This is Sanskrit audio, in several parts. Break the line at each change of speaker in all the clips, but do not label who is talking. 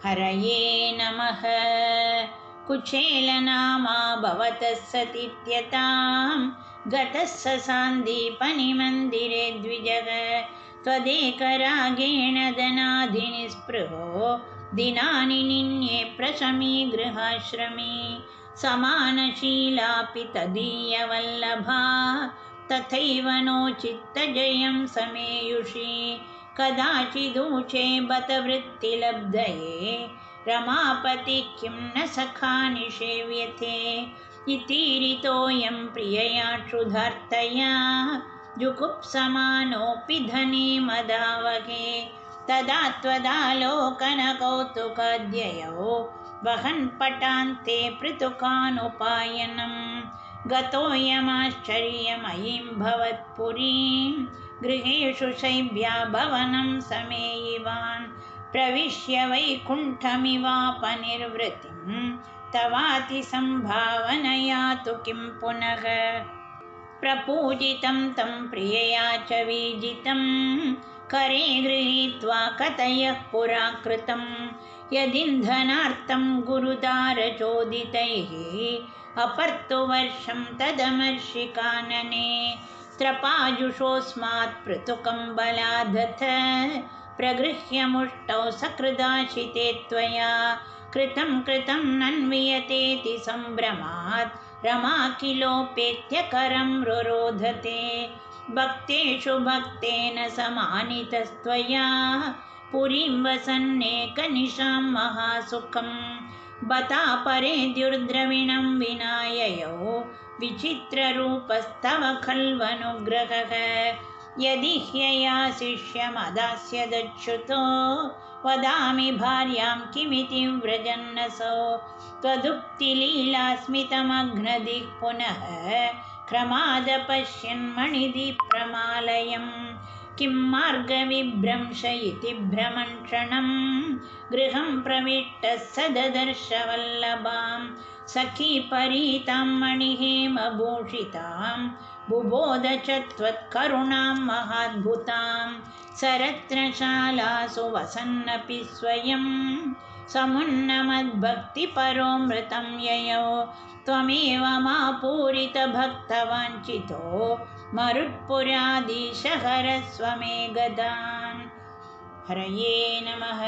हरये नमः। कुचेलनामा भवतः सतीत्यतां गतः स सान्दीपनिमन्दिरे द्विजः। त्वदेकरागेण धनाधिनिस्पृहो दिनानि निन्ये प्रशमी गृहाश्रमी। समानशीलापि तदीयवल्लभा तथैव नोचित्तजयं समेयुषी। कदाचिदूचे बत वृत्तिलब्धये रमापति किं न सखा निषेव्यते। इतीरितोऽयं प्रियया क्षुधार्तया जुगुप्समानोऽपि धने मदावहे। तदा त्वदालोकनकौतुकाद्ययो वहन् पटान्ते पृथुकानुपायनं। गतोऽयमाश्चर्यमयीं भवत्पुरीं गृहेषु शैव्या भवनं समेयिवान्। प्रविश्य वैकुण्ठमिवापनिर्वृतिं तवातिसंभावनया तु किं पुनः। प्रपूजितं तं प्रियया च वीजितं करे गृहीत्वा कथयः पुरा कृतं। यदिन्धनार्थं गुरुदारचोदितैः अपर्तुवर्षं तदमर्षिकानने। त्रपाजुषोऽस्मात् पृथुकं बलादथ प्रगृह्य मुष्टौ सकृदाशिते त्वया। कृतं नन्वियतेति सम्भ्रमात् रमा किलोपेत्य करं रुरोधते। भक्तेषु भक्तेन समानितस्त्वया पुरीं वसन्नेकनिशां महासुखं। बतापरे द्युर्द्रविणं विना ययौ विचित्ररूपस्तव खल्वनुग्रहः। यदि ह्यया शिष्यमदास्यदच्युतो वदामि भार्यां किमिति व्रजन्नसौ। त्वदुक्तिलीलास्मितमघ्नदिः पुनः क्रमादपश्यन्मणिदीप्रमालयम्। किं मार्गविभ्रंश इति भ्रमन् क्षणं गृहं प्रविष्टः स ददर्श वल्लभां। सखी परीतां मणिहेमभूषितां बुबोध च त्वत्करुणां महाद्भुतां। सरत्नशालासु वसन्नपि स्वयं समुन्नमद्भक्तिपरोऽमृतं ययौ। त्वमेव मा पूरितभक्तवाञ्छितो मरुत्पुराधीश हरस्व मे गदान्। हरये नमः।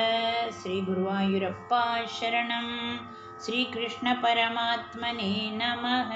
श्री गुरुवायूरप्पा शरणं। श्रीकृष्ण परमात्मने नमः।